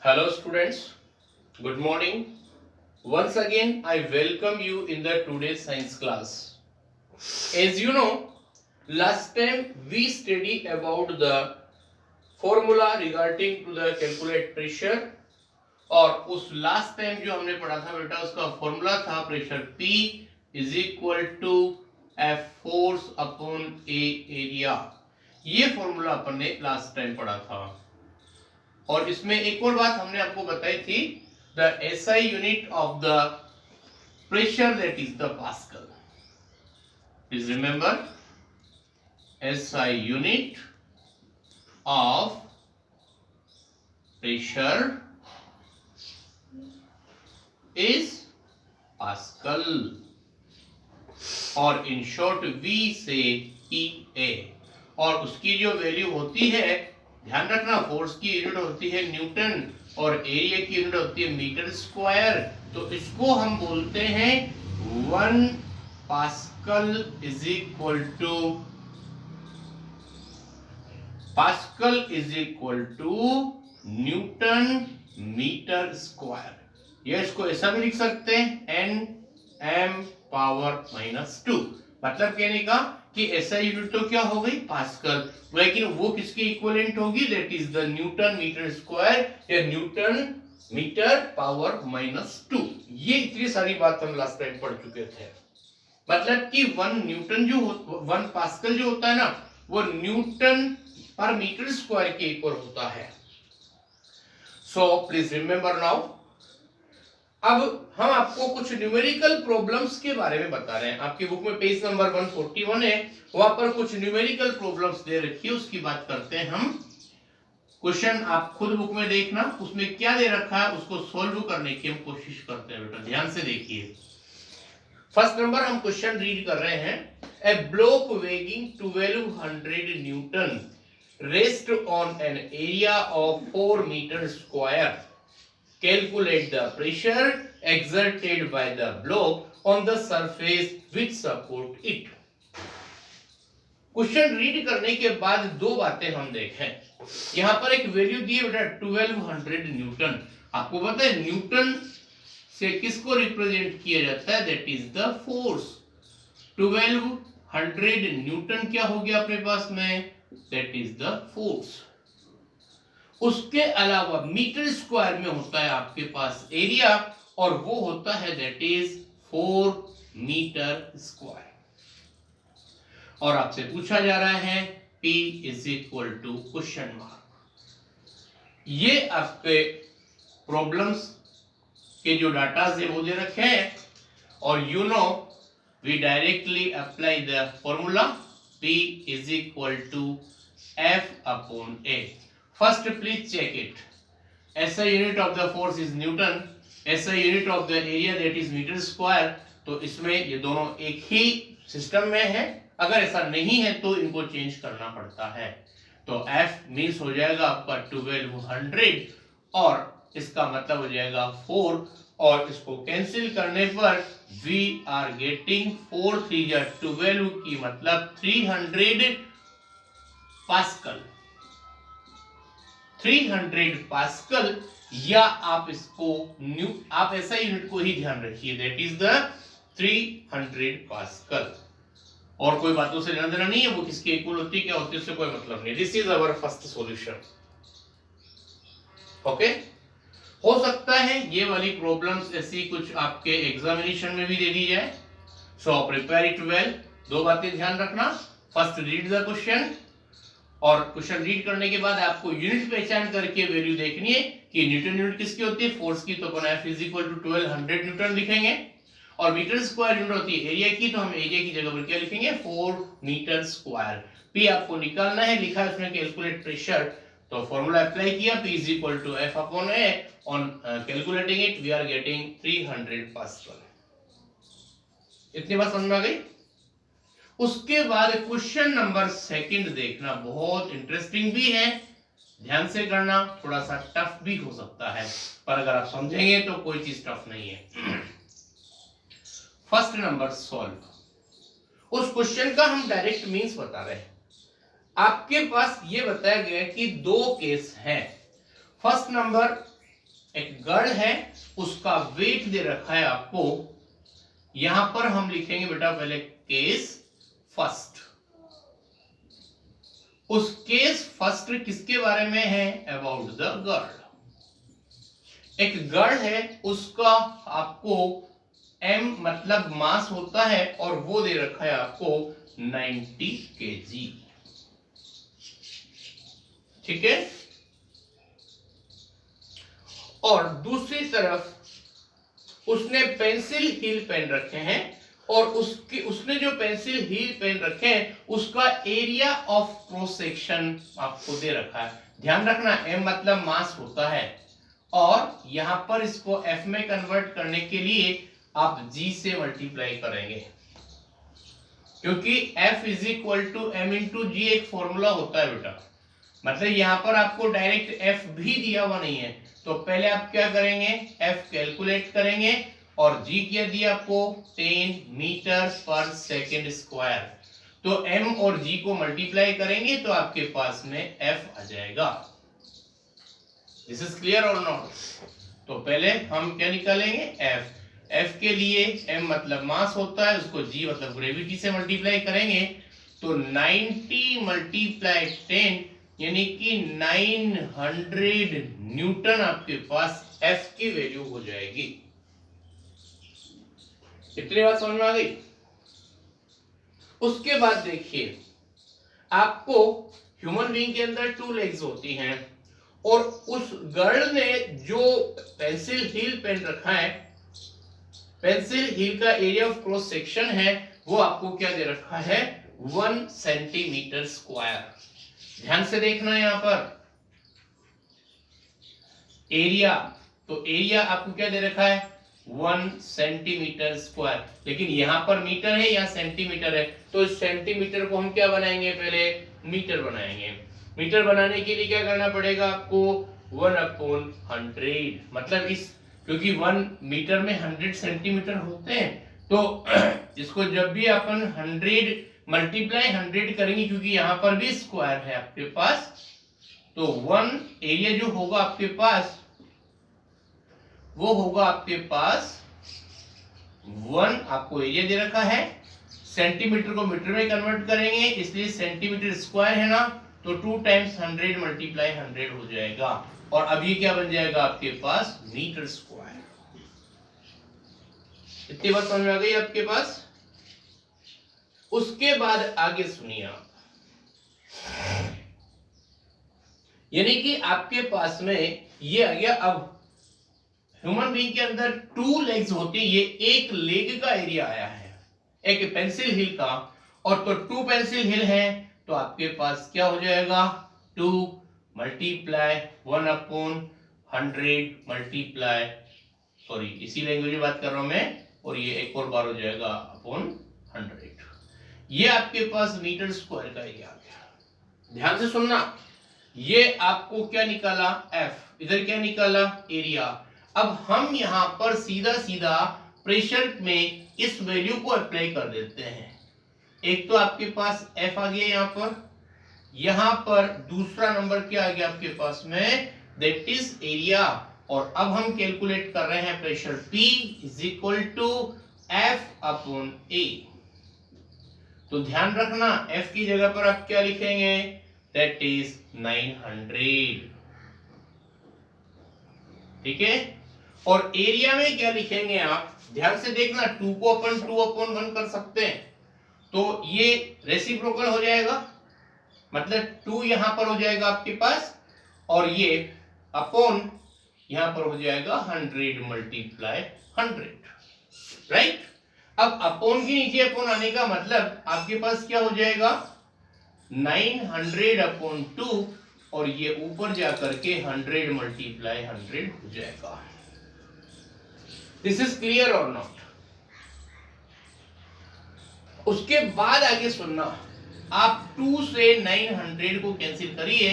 Hello students, good morning. Once again I welcome you in the today's science class. As you know, last time we studied about the formula regarding to the calculate pressure और उस last time जो हमने पढ़ा था बेटा उसका formula था pressure P is equal to F force upon A area. ये फॉर्मूला अपन ने लास्ट टाइम पढ़ा था और इसमें एक और बात हमने आपको बताई थी, the SI unit of the pressure that is the pascal. Please remember, SI unit of pressure is pascal और इन शॉर्ट वी से EA। और उसकी जो वैल्यू होती है, ध्यान रखना, फोर्स की यूनिट होती है न्यूटन और एरिया की यूनिट होती है मीटर स्क्वायर। तो इसको हम बोलते हैं 1 pascal is equal to newton metre square. या इसको ऐसा भी लिख सकते हैं Nm पावर -2। मतलब कहने का कि ऐसा यूनिट तो क्या हो गई पास्कल, लेकिन वो किसके इक्विवेलेंट होगी, that is the newton metre square या न्यूटन मीटर पावर -2। ये इतनी सारी बात हम लास्ट टाइम पढ़ चुके थे। मतलब कि 1 पास्कल जो होता है ना, वो न्यूटन पर मीटर स्क्वायर के इक्वल होता है। सो प्लीज रिमेंबर नाउ, अब हम आपको कुछ न्यूमेरिकल प्रॉब्लम्स के बारे में बता रहे हैं। आपकी बुक में पेज नंबर 141 है, वहां पर कुछ न्यूमेरिकल प्रॉब्लम्स दे रखी है, उसकी बात करते हैं हम। क्वेश्चन आप खुद बुक में देखना, उसमें क्या दे रखा है उसको सोल्व करने की हम कोशिश करते हैं। बेटा ध्यान से देखिए, फर्स्ट नंबर हम क्वेश्चन रीड कर रहे हैं। A block weighing 1200 newton rest on an area of 4 metre square, calculate the pressure exerted by the block on the surface which support it। Question read करने के बाद दो बातें हम देखें। यहां पर एक वैल्यू दी है बेटा 1200 न्यूटन। आपको पता है न्यूटन से किसको रिप्रेजेंट किया जाता है, that is the force. 1200 Newton क्या हो गया अपने पास में, दैट इज द फोर्स। उसके अलावा मीटर स्क्वायर में होता है आपके पास एरिया और वो होता है दैट इज 4 मीटर स्क्वायर। और आपसे पूछा जा रहा है P is equal to question mark. ये आपके प्रॉब्लम्स के जो डाटा है वो दे रखे हैं और you know we directly apply the formula P is equal to F upon A। First, please check it. SI unit of the force is Newton. SI unit of the area that is meter square. तो इसमें ये दोनों एक ही system में है। अगर ऐसा नहीं है तो इनको चेंज करना पड़ता है। तो F मीन्स हो जाएगा आपका 1200 और इसका मतलब हो जाएगा 4 और इसको कैंसिल करने पर we are getting 4 3 या 12 की मतलब 300 पास्कल। 300 पास्कल या आप इसको आप ऐसा यूनिट को ही ध्यान रखिए, दैट इज द 300 पास्कल। और कोई बातों से लेना देना नहीं है, वो किसके इक्वल होती है क्या होती है उससे कोई मतलब नहीं। This is our first solution. Okay, हो सकता है ये वाली प्रॉब्लम्स ऐसी कुछ आपके एग्जामिनेशन में भी दे दी जाए। So prepare it well. दो बातें ध्यान रखना, फर्स्ट रीड द क्वेश्चन और क्वेश्चन रीड करने के बाद आपको यूनिट पहचान करके वैल्यू देखनी है कि न्यूटन यूनिट किसकी होती है, फोर्स की। तो अपन F is equal to 1200 newton लिखेंगे और मीटर स्क्वायर यूनिट होती है एरिया की, तो हम एरिया की जगह पर क्या लिखेंगे, 4 मीटर स्क्वायर। P आपको निकालना है, लिखा है उसमें कैलकुलेट प्रेशर, तो फॉर्मूला अप्लाई किया P is equal to F upon A। On calculating it we are getting 300 pascal. इतनी बात समझ में आ गई। उसके बाद क्वेश्चन नंबर सेकंड देखना, बहुत इंटरेस्टिंग भी है, ध्यान से करना, थोड़ा सा टफ भी हो सकता है पर अगर आप समझेंगे तो कोई चीज टफ नहीं है। First number solve. उस क्वेश्चन का हम डायरेक्ट मींस बता रहे हैं। आपके पास ये बताया गया है कि दो केस हैं। फर्स्ट नंबर एक गर्ल है, उसका वेट दे रखा है आपको, यहां पर हम लिखेंगे बेटा पहले केस फर्स्ट। उस केस फर्स्ट किसके बारे में है? About the girl. एक गर्ल है, उसका आपको m मतलब मास होता है और वो दे रखा है आपको 90 kg। ठीक है। और दूसरी तरफ उसने पेंसिल हील पहन रखे हैं और उसने जो पेंसिल हील पहन रखे हैं उसका एरिया ऑफ क्रॉस सेक्शन आपको दे रखा है। ध्यान रखना m मतलब मास होता है और यहां पर इसको f में कन्वर्ट करने के लिए आप g से मल्टीप्लाई करेंगे, क्योंकि f is equal to m into G एक फॉर्मूला होता है बेटा। मतलब यहां पर आपको डायरेक्ट f भी दिया हुआ नहीं है, तो पहले आप क्या करेंगे, f कैलकुलेट करेंगे और g क्या दिया आपको 10 मीटर पर सेकेंड स्क्वायर। तो m और g को मल्टीप्लाई करेंगे तो आपके पास में f आ जाएगा। दिस इज क्लियर और नॉट? तो पहले हम क्या निकालेंगे, f के लिए m मतलब मास होता है, उसको g मतलब ग्रेविटी से मल्टीप्लाई करेंगे तो 90 मल्टीप्लाई 10 यानी कि 900 न्यूटन आपके पास f की वैल्यू हो जाएगी। इतनी बात समझ में आ गई? उसके बाद देखिए, आपको ह्यूमन बीइंग के अंदर 2 लेग्स होती हैं और उस गर्ल ने जो पेंसिल हील पहन रखा है, पेंसिल हील का एरिया ऑफ क्रॉस सेक्शन है वो आपको क्या दे रखा है, 1 सेंटीमीटर स्क्वायर। ध्यान से देखना यहां पर एरिया, तो एरिया आपको क्या दे रखा है 1 सेंटीमीटर स्क्वायर, लेकिन यहां पर मीटर है या सेंटीमीटर है, तो इस सेंटीमीटर को हम क्या बनाएंगे, पहले मीटर बनाएंगे। मीटर बनाने के लिए क्या करना पड़ेगा आपको 1/100, मतलब इस क्योंकि 1 मीटर में 100 सेंटीमीटर होते हैं, तो इसको जब भी अपन 100 मल्टीप्लाई 100 करेंगे, क्योंकि यहां पर भी स्क्वायर है आपके पास, तो 1 एरिया जो होगा आपके पास वो होगा आपके पास 1, आपको एरिया दे रखा है, सेंटीमीटर को मीटर में कन्वर्ट करेंगे इसलिए सेंटीमीटर स्क्वायर है ना, तो 2 टाइम्स 100 मल्टीप्लाई 100 हो जाएगा और अब ये क्या बन जाएगा आपके पास मीटर स्क्वायर। इतनी बात समझ में आ गई आपके पास? उसके बाद आगे सुनिए आप, यानी कि आपके पास में ये आ गया। अब ह्यूमन बीइंग के अंदर 2 लेग्स होती है, ये एक लेग का एरिया आया है एक पेंसिल हिल का, और तो 2 पेंसिल हिल है तो आपके पास क्या हो जाएगा 2 मल्टीप्लाई 1/100 मल्टीप्लाई, सॉरी इसी लैंग्वेज में बात कर रहा हूं मैं, और ये एक और बार हो जाएगा अपॉन 100। ये आपके पास मीटर स्क्वायर का एरिया आ गया। ध्यान से सुनना, ये आपको क्या निकाला f, इधर क्या निकाला एरिया। अब हम यहां पर सीधा सीधा प्रेशर में इस वैल्यू को अप्लाई कर देते हैं। एक तो आपके पास f आ गया यहां पर दूसरा नंबर क्या आ गया आपके पास में, दैट इज एरिया, और अब हम कैलकुलेट कर रहे हैं pressure P is equal to F upon A। तो ध्यान रखना F की जगह पर आप क्या लिखेंगे, दैट इज 900। ठीक है, और एरिया में क्या लिखेंगे आप, ध्यान से देखना, 2 को अपन 2/1 कर सकते हैं, तो ये रेसिप्रोकल हो जाएगा, मतलब 2 यहां पर हो जाएगा आपके पास और ये अपॉन यहां पर हो जाएगा 100 मल्टीप्लाई 100, राइट। अब अपॉन के नीचे अपॉन आने का मतलब आपके पास क्या हो जाएगा 900/2 और ये ऊपर जाकर के 100 मल्टीप्लाई 100 हो जाएगा। दिस इज क्लियर और नॉट? उसके बाद आगे सुनना, आप 2 से 900 को कैंसिल करिए,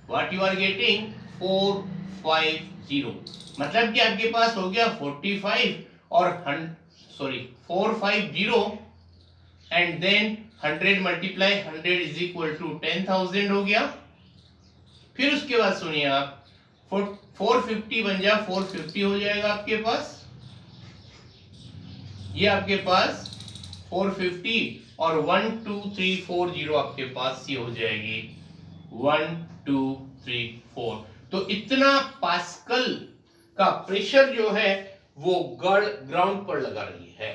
व्हाट यू आर गेटिंग 450, मतलब कि आपके पास हो गया 45 और 450 and then 100 multiply 100 is equal to 10,000 हो गया। फिर उसके बाद सुनिए आप 450 बन जा 450 हो जाएगा आपके पास, ये आपके पास 450 और 1 2 3 4 0 आपके पास ये हो जाएगी 1 2 3 4। तो इतना पास्कल का प्रेशर जो है वो ग्राउंड पर लगा रही है।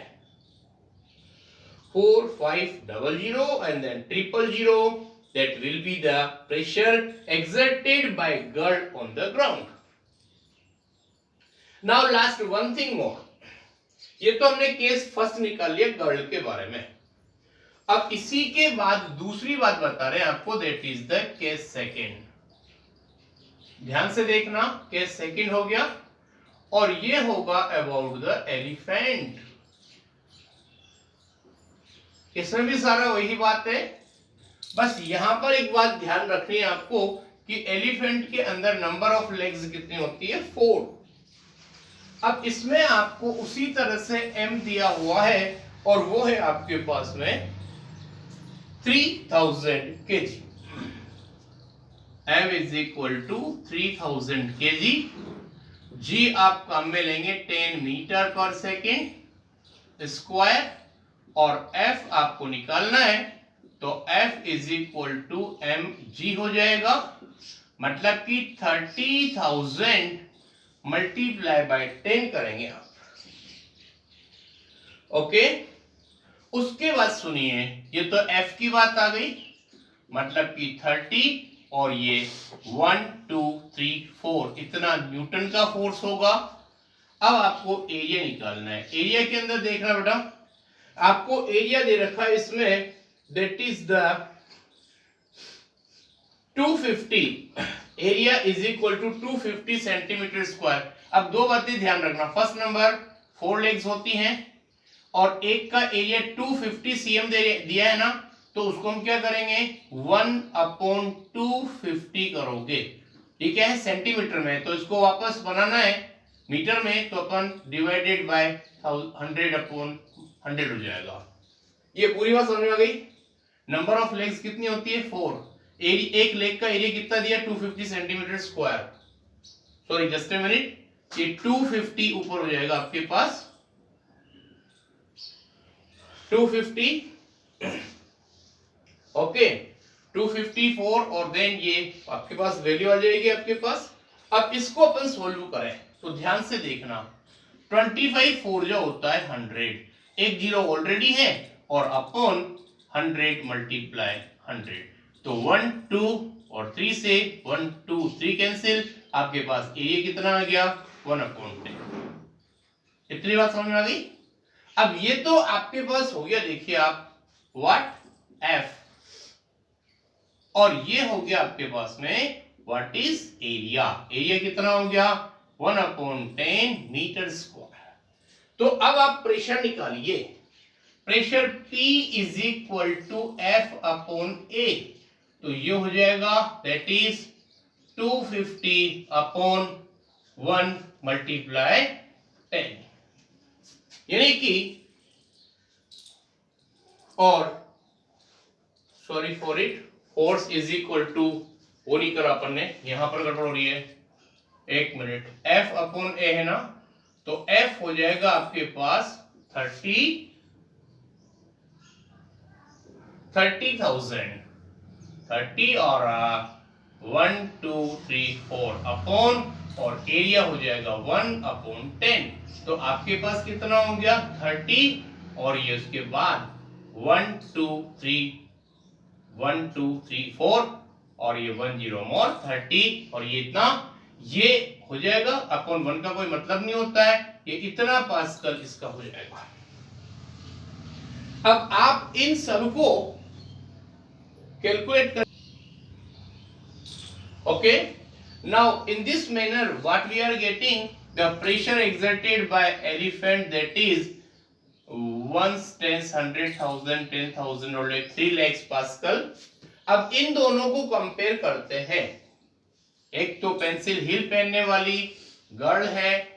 4500 and then 000, that will be the pressure exerted by girl on the ground. Now last one thing more. ये तो हमने केस फर्स्ट निकाल लिया गर्ल के बारे में। अब इसी के बाद दूसरी बात बता रहे हैं आपको, that is the case second. ध्यान से देखना, केस सेकेंड हो गया और ये होगा अबाउट द एलिफेंट। इसमें भी सारा वही बात है, बस यहां पर एक बात ध्यान रखनी है आपको कि एलिफेंट के अंदर नंबर ऑफ लेग्स कितनी होती है, 4। अब इसमें आपको उसी तरह से m दिया हुआ है और वो है आपके पास में 3000 kg। m is equal to 3000 kg। g आप काम में लेंगे 10 मीटर पर सेकेंड स्क्वायर और f आपको निकालना है तो f is equal to mg हो जाएगा। मतलब कि 30,000 मल्टीप्लाई बाय 10 करेंगे आप। ओके, उसके बाद सुनिए, ये तो f की बात आ गई, मतलब कि 30 और ये 1 2 3 4 इतना न्यूटन का फोर्स होगा। अब आपको एरिया निकालना है। एरिया के अंदर देखना बेटा, आपको एरिया दे रखा है इसमें, that is the 250। Area is equal to 250 centimetre square. अब दो बातें ध्यान रखना, फर्स्ट नंबर 4 लेग्स होती हैं और एक का एरिया 250 cm दिया है ना, तो उसको हम क्या करेंगे 1/250 करोगे, ठीक है, सेंटीमीटर में। तो इसको वापस बनाना है मीटर में, तो अपन डिवाइडेड बाय 100/100 हो जाएगा। ये पूरी बात समझ में आ गई। नंबर ऑफ लेग्स कितनी होती है, 4। एक लेग का एरिया कितना दिया, 250 centimetre square. Sorry just a minute, ये 250 ऊपर हो जाएगा आपके पास 250। ओके, 254 और देन ये आपके पास वैल्यू आ जाएगी आपके पास। अब इसको अपन सोल्व करें तो ध्यान से देखना, 25 4 जो होता है 100, एक जीरो ऑलरेडी है और अपॉन 100 मल्टीप्लाई 100, तो 1 2 और 3 से 1 2 3 कैंसिल, आपके पास एरिया कितना आ गया 1/10। इतनी बात समझ में आ गई। अब ये तो आपके पास हो गया, देखिए आप व्हाट f, और ये हो गया आपके पास में व्हाट इज एरिया। एरिया कितना हो गया 1/10 मीटर स्क्वायर। तो अब आप प्रेशर निकालिए, pressure P is equal to F/A, तो ये हो जाएगा दैट इज 250/1 मल्टीप्लाई 10, यानी कि, और sorry for it, force is equal to, वो नहीं करा अपन ने, यहां पर गड़बड़ हो रही है, एक मिनट, F/A है ना, तो F हो जाएगा आपके पास 30,000 और 1 2 3 4 अपॉन, और एरिया हो जाएगा 1/10। तो आपके पास कितना हो गया 30 और ये उसके बाद 1 2 3 4 और ये 1 0 मोर 30 और ये इतना, ये हो जाएगा अपॉन 1 का कोई मतलब नहीं होता है, ये इतना पास्कल इसका हो जाएगा। अब आप इन सब को कैलकुलेट कर, okay, now in this manner what we are getting, the pressure exerted by elephant, that is 1 10 100,000 10,000 और 3 lakhs पास्कल। अब इन दोनों को कंपेयर करते हैं, एक तो पेंसिल हिल पहनने वाली गर्ल है,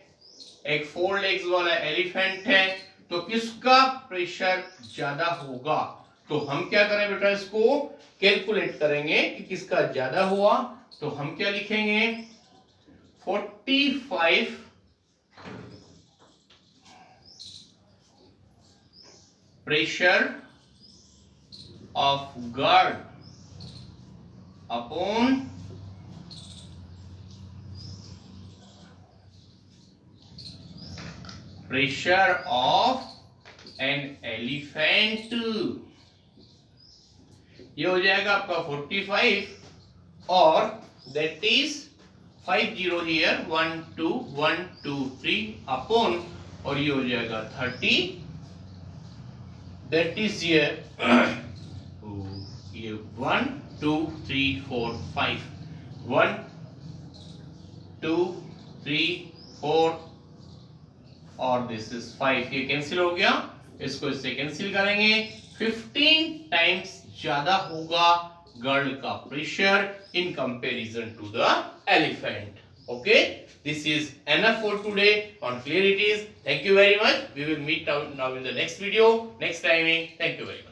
एक 4 लेग्स वाला एलिफेंट है, तो किसका प्रेशर ज्यादा होगा। तो हम क्या करें बेटा, इसको कैलकुलेट करेंगे कि किसका ज्यादा हुआ। तो हम क्या लिखेंगे, 45 pressure of guard upon pressure of an elephant. ये हो जाएगा आपका 45 और that is 50 here 1 2 1 2 3 upon और ये हो जाएगा 30 that is here ये 1 2 3 4 5 1 2 3 4 और दिस इज 5 ये कैंसिल हो गया इसको इससे कैंसिल करेंगे 15 टाइम्स ज्यादा होगा गर्ल का pressure in comparison to the elephant okay this is enough for today on clarities thank you very much we will meet now in the next video next timing thank you very much